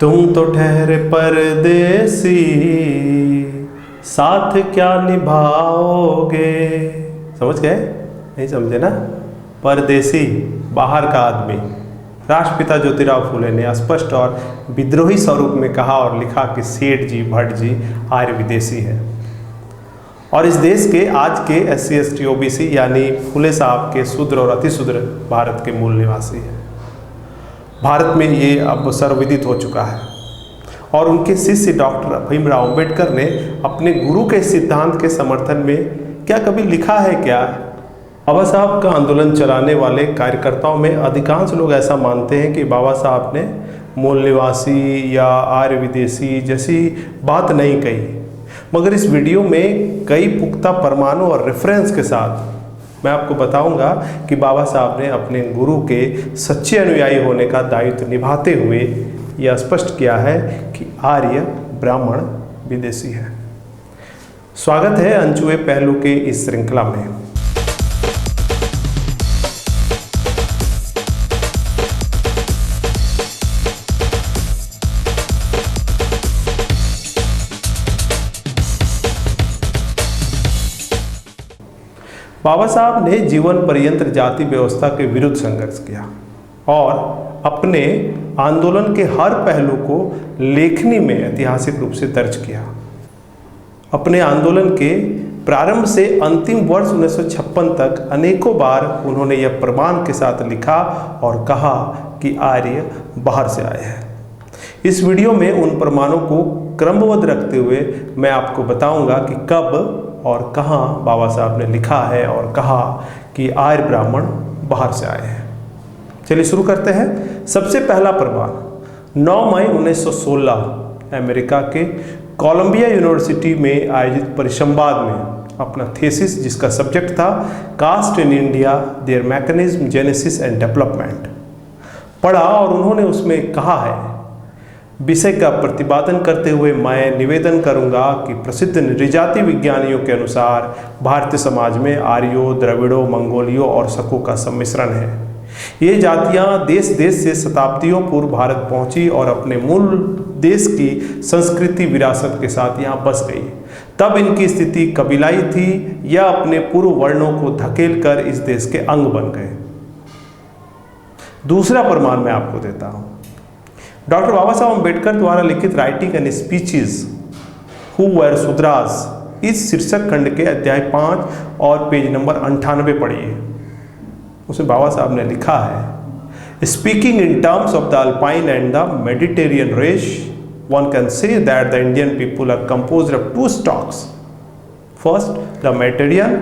तुम तो ठहरे परदेसी, साथ क्या निभाओगे। समझ गए? नहीं समझे ना? परदेसी, बाहर का आदमी। राष्ट्रपिता ज्योतिराव फूले ने स्पष्ट और विद्रोही स्वरूप में कहा और लिखा कि सेठ जी, भट्ट जी आर्य विदेशी है और इस देश के आज के SC ST OBC यानी फूले साहब के शूद्र और अतिशूद्र भारत के मूल निवासी हैं। भारत में ये अब सर्वविदित हो चुका है और उनके शिष्य डॉक्टर भीमराव अंबेडकर ने अपने गुरु के सिद्धांत के समर्थन में क्या कभी लिखा है क्या? बाबा साहब का आंदोलन चलाने वाले कार्यकर्ताओं में अधिकांश लोग ऐसा मानते हैं कि बाबा साहब ने मूल निवासी या आर्य विदेशी जैसी बात नहीं कही, मगर इस वीडियो में कई पुख्ता प्रमाणों और रेफरेंस के साथ मैं आपको बताऊंगा कि बाबा साहब ने अपने गुरु के सच्चे अनुयायी होने का दायित्व निभाते हुए यह स्पष्ट किया है कि आर्य ब्राह्मण विदेशी है। स्वागत है अनछुए पहलू के इस श्रृंखला में। बाबा साहब ने जीवन पर्यंत जाति व्यवस्था के विरुद्ध संघर्ष किया और अपने आंदोलन के हर पहलू को लेखनी में ऐतिहासिक रूप से दर्ज किया। अपने आंदोलन के प्रारंभ से अंतिम वर्ष 1956 तक अनेकों बार उन्होंने यह प्रमाण के साथ लिखा और कहा कि आर्य बाहर से आए हैं। इस वीडियो में उन प्रमाणों को क्रमबद्ध रखते हुए मैं आपको बताऊंगा कि कब और कहाँ बाबा साहब ने लिखा है और कहा कि आर्य ब्राह्मण बाहर से आए हैं। चलिए शुरू करते हैं। सबसे पहला प्रमाण 9 मई 1916 अमेरिका के कोलंबिया यूनिवर्सिटी में आयोजित परिसंवाद में अपना थीसिस, जिसका सब्जेक्ट था caste in India, their mechanism, genesis and development, पढ़ा और उन्होंने उसमें कहा है, विषय का प्रतिपादन करते हुए मैं निवेदन करूंगा कि प्रसिद्ध नृजाति विज्ञानियों के अनुसार भारतीय समाज में आर्यों, द्रविड़ों, मंगोलियों और शकों का सम्मिश्रण है। ये जातियां देश देश से शताब्दियों पूर्व भारत पहुंची और अपने मूल देश की संस्कृति विरासत के साथ यहाँ बस गई। तब इनकी स्थिति कबीलाई थी या अपने पूर्व वर्णों को धकेल कर इस देश के अंग बन गए। दूसरा प्रमाण मैं आपको देता हूँ। डॉक्टर बाबा साहब अम्बेडकर द्वारा लिखित writing and speeches who were Shudras, इस शीर्षक खंड के अध्याय 5 और पेज नंबर 98 पढ़िए। उसमें बाबा साहब ने लिखा है, speaking in terms of the Alpine and the Mediterranean race, one can say that the Indian people are composed of 2 stocks. First, the Mediterranean,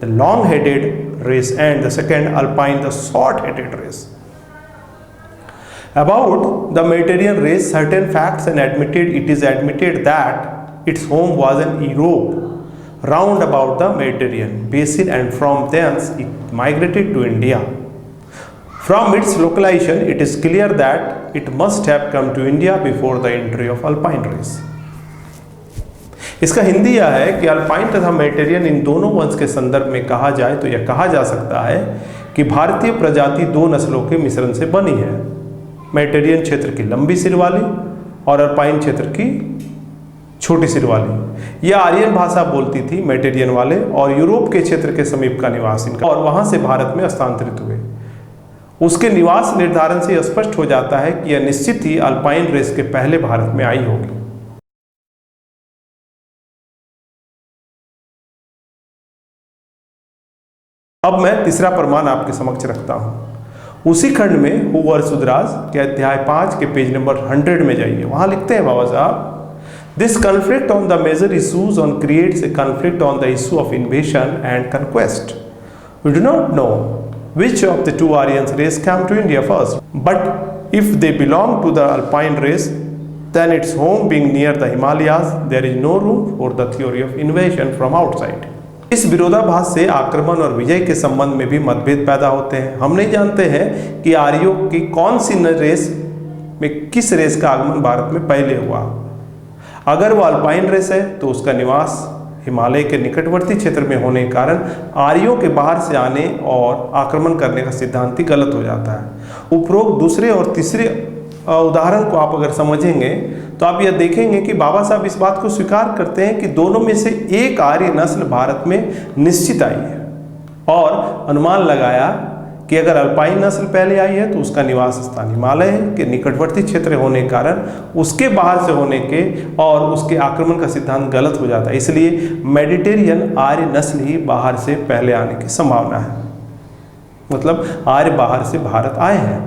the long-headed race, and the second, Alpine, the short-headed race. About the Mediterranean race, certain facts and it is admitted that its home was in Europe, round about the Mediterranean basin, and from thence it migrated to India. From its localization, it is clear that it must have come to India before the entry of Alpine race. इसका हिंदी यह है कि alpine तथा Mediterranean इन दोनों वंश के संदर्भ में कहा जाए तो यह कहा जा सकता है कि भारतीय प्रजाति 2 नस्लों के मिश्रण से बनी है, मेडिटेरियन क्षेत्र की लंबी सिर वाली और अल्पाइन क्षेत्र की छोटी सिर वाली। यह आर्यन भाषा बोलती थी मेडिटेरियन वाले और यूरोप के क्षेत्र के समीप का निवास इनका, और वहां से भारत में हस्तांतरित हुए। उसके निवास निर्धारण से यह स्पष्ट हो जाता है कि यह निश्चित ही अल्पाइन रेस के पहले भारत में आई होगी। अब मैं तीसरा प्रमाण आपके समक्ष रखता हूं। उसी खंड में हु वर शूद्रास के अध्याय 5 के पेज नंबर 100 में जाइए। वहां लिखते हैं Baba Saheb, this conflict on the major issues on creates a conflict on the issue of invasion and conquest. We do not know which of the 2 Aryan race came to India first, but if they belong to the Alpine race, then its home being near the Himalayas, there is no room for the theory of invasion from outside. इस विरोधाभास से आक्रमण और विजय के संबंध में भी मतभेद पैदा होते हैं। हम नहीं जानते हैं कि आर्यों की कौन सी रेस में किस रेस का आगमन भारत में पहले हुआ। अगर वो अल्पाइन रेस है तो उसका निवास हिमालय के निकटवर्ती क्षेत्र में होने के कारण आर्यों के बाहर से आने और आक्रमण करने का सिद्धांत ही गलत हो जाता है। उपरोक्त दूसरे और तीसरे उदाहरण को आप अगर समझेंगे तो आप यह देखेंगे कि बाबा साहब इस बात को स्वीकार करते हैं कि दोनों में से एक आर्य नस्ल भारत में निश्चित आई है, और अनुमान लगाया कि अगर अल्पाइन नस्ल पहले आई है तो उसका निवास स्थान हिमालय के निकटवर्ती क्षेत्र होने के कारण उसके बाहर से होने के और उसके आक्रमण का सिद्धांत गलत हो जाता है, इसलिए मेडिटेरियन आर्य नस्ल ही बाहर से पहले आने की संभावना है। मतलब आर्य बाहर से भारत आए हैं,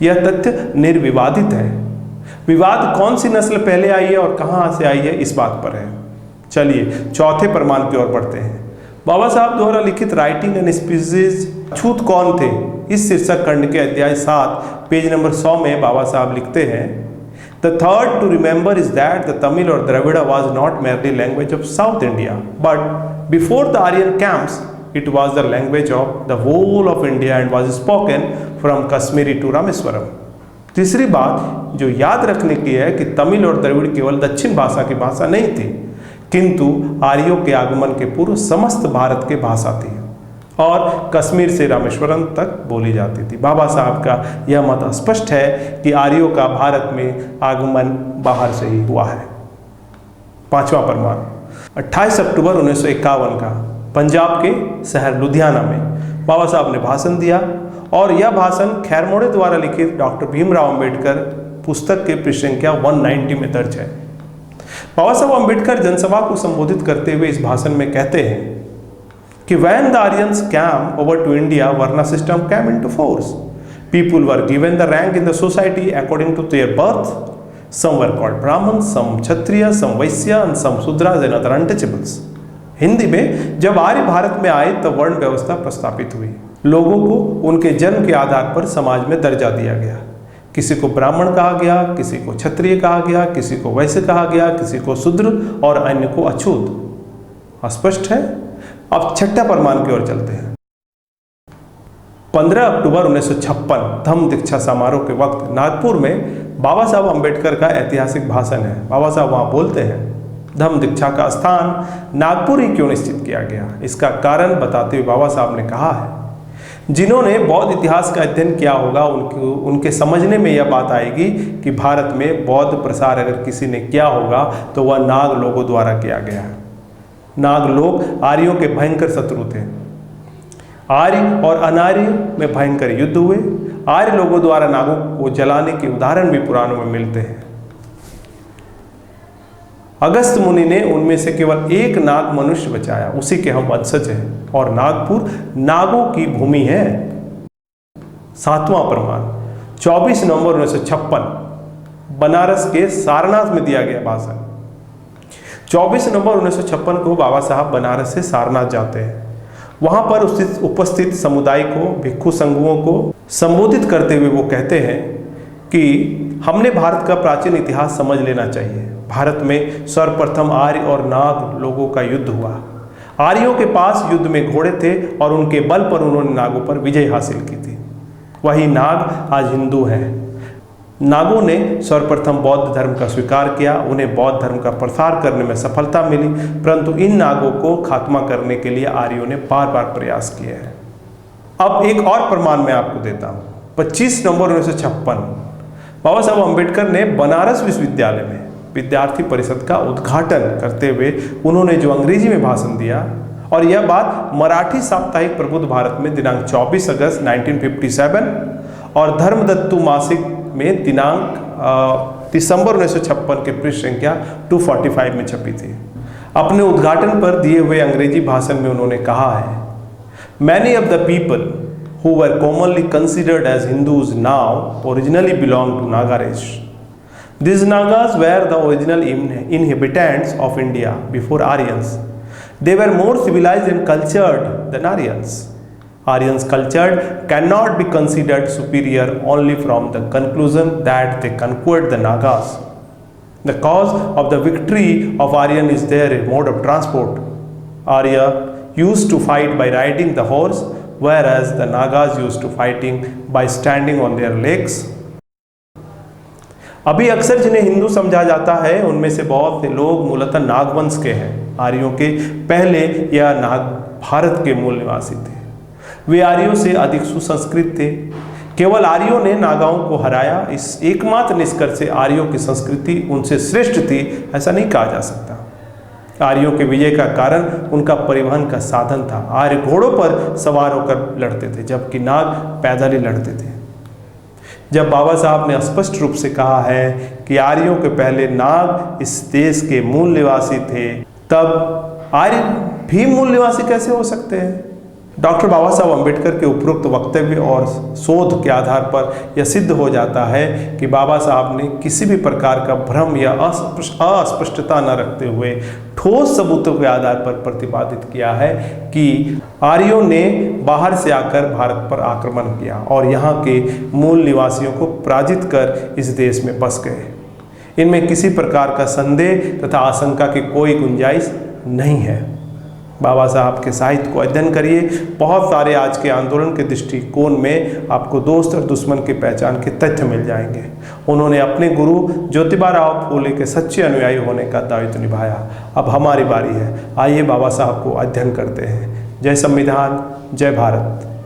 यह तथ्य निर्विवादित है। विवाद कौन सी नस्ल पहले आई है और कहाँ से आई है इस बात पर है। चलिए चौथे प्रमाण की ओर बढ़ते हैं। बाबा साहब द्वारा लिखित राइटिंग एंड स्पीसीज छूत कौन थे, इस शीर्षक खंड के अध्याय 7 पेज नंबर 100 में बाबा साहब लिखते हैं, the third to remember is that the Tamil और Dravida was not merely language of south India but before the Aryan camps it was the language of the whole of India and was spoken from Kashmiri to Rameswaram। तीसरी बात जो याद रखने की है कि तमिल और द्रविड़ केवल दक्षिण भाषा की भाषा नहीं थी, किंतु आर्यों के आगमन के पूर्व समस्त भारत की भाषा थी और कश्मीर से रामेश्वरम तक बोली जाती थी। बाबा साहब का यह मत स्पष्ट है कि आर्यों का भारत में आगमन बाहर से ही हुआ है। पांचवा प्रमाण 28 अक्टूबर 1951 का पंजाब के शहर लुधियाना में बाबा साहब ने भाषण दिया और यह भाषण खैरमोड़े द्वारा लिखित डॉक्टर भीमराव अंबेडकर पुस्तक के पृष्ठ संख्या 190 में दर्ज है। बाबा साहब अंबेडकर जनसभा को संबोधित करते हुए इस भाषण में कहते हैं कि when the Aryans came over to India, Varna system came into force. People were given the rank in the society according to their birth. Some were called Brahmins, some Kshatriya, some Vaishya and some Sudras and other untouchables. Hindi में जब आर्य भारत में आए तब वर्ण व्यवस्था प्रस्तापित हुई। लोगों को उनके जन्म के आधार पर समाज में दर्जा दिया गया। किसी को ब्राह्मण कहा गया, किसी को क्षत्रिय कहा गया, किसी को वैश्य कहा गया, किसी को शूद्र और अन्य को अछूत। स्पष्ट है। अब छठा प्रमाण की ओर चलते हैं। 15 अक्टूबर 1956 धम्म दीक्षा समारोह के वक्त नागपुर में बाबा साहब अंबेडकर का ऐतिहासिक भाषण है। बाबा साहब वहां बोलते हैं, धम्म दीक्षा का स्थान नागपुर ही क्यों निश्चित किया गया, इसका कारण बताते हुए बाबा साहब ने कहा है, जिन्होंने बौद्ध इतिहास का अध्ययन किया होगा उनके समझने में यह बात आएगी कि भारत में बौद्ध प्रसार अगर किसी ने किया होगा तो वह नाग लोगों द्वारा किया गया है। नाग लोग आर्यों के भयंकर शत्रु थे। आर्य और अनार्य में भयंकर युद्ध हुए। आर्य लोगों द्वारा नागों को जलाने के उदाहरण भी पुराणों में मिलते हैं। अगस्त मुनि ने उनमें से केवल एक नाग मनुष्य बचाया, उसी के हम वंशज हैं और नागपुर नागों की भूमि है। सातवां प्रमाण 24 नवंबर 1956 बनारस के सारनाथ में दिया गया भाषण। 24 नवंबर 1956 को बाबा साहब बनारस से सारनाथ जाते हैं। वहां पर उपस्थित समुदाय को, भिक्षु संघुओं को संबोधित करते हुए वो कहते हैं कि हमने भारत का प्राचीन इतिहास समझ लेना चाहिए। भारत में सर्वप्रथम आर्य और नाग लोगों का युद्ध हुआ। आर्यों के पास युद्ध में घोड़े थे और उनके बल पर उन्होंने नागों पर विजय हासिल की थी। वही नाग आज हिंदू हैं। नागों ने सर्वप्रथम बौद्ध धर्म का स्वीकार किया, उन्हें बौद्ध धर्म का प्रसार करने में सफलता मिली, परंतु इन नागों को खात्मा करने के लिए आर्यों ने बार बार प्रयास किए हैं। अब एक और प्रमाण मैं आपको देता हूँ। 25 नवंबर 1956 बाबा साहब अम्बेडकर ने बनारस विश्वविद्यालय में विद्यार्थी परिषद का उद्घाटन करते हुए उन्होंने जो अंग्रेजी में भाषण दिया, और यह बात मराठी साप्ताहिक प्रबुद्ध भारत में दिनांक 24 अगस्त 1957 और धर्मदत्तु मासिक में दिनांक दिसंबर 1956 के पृष्ठ संख्या 245 में छपी थी। अपने उद्घाटन पर दिए हुए अंग्रेजी भाषण में उन्होंने कहा है, many of the people who were commonly considered as Hindus now originally belonged to Naga race. These Nagas were the original inhabitants of India before Aryans. They were more civilized and cultured than Aryans. Aryans cultured cannot be considered superior only from the conclusion that they conquered the Nagas. The cause of the victory of Aryan is their mode of transport. Arya used to fight by riding the horse, whereas the Nagas used to fighting by standing on their legs. अभी अक्सर जिन्हें हिंदू समझा जाता है उनमें से बहुत से लोग मूलतः नागवंश के हैं। आर्यों के पहले यह नाग भारत के मूल निवासी थे। वे आर्यों से अधिक सुसंस्कृत थे, केवल आर्यों ने नागाओं को हराया, इस एकमात्र निष्कर्ष से आर्यों की संस्कृति उनसे श्रेष्ठ थी ऐसा नहीं कहा जा सकता। आर्यों के विजय का कारण उनका परिवहन का साधन था। आर्य घोड़ों पर सवार होकर लड़ते थे, जबकि नाग पैदल ही लड़ते थे। जब बाबा साहब ने स्पष्ट रूप से कहा है कि आर्यों के पहले नाग इस देश के मूल निवासी थे, तब आर्य भी मूल निवासी कैसे हो सकते हैं? डॉक्टर बाबा साहब अम्बेडकर के उपरोक्त वक्तव्य और शोध के आधार पर यह सिद्ध हो जाता है कि बाबा साहब ने किसी भी प्रकार का भ्रम या अस्पष्टता न रखते हुए ठोस सबूतों के आधार पर प्रतिपादित किया है कि आर्यों ने बाहर से आकर भारत पर आक्रमण किया और यहाँ के मूल निवासियों को पराजित कर इस देश में बस गए। इनमें किसी प्रकार का संदेह तथा आशंका की कोई गुंजाइश नहीं है। बाबा साहब के साहित्य को अध्ययन करिए। बहुत सारे आज के आंदोलन के दृष्टिकोण में आपको दोस्त और दुश्मन की पहचान के तथ्य मिल जाएंगे। उन्होंने अपने गुरु ज्योतिबा राव फूले के सच्चे अनुयायी होने का दायित्व निभाया। अब हमारी बारी है, आइए बाबा साहब को अध्ययन करते हैं। जय संविधान, जय भारत।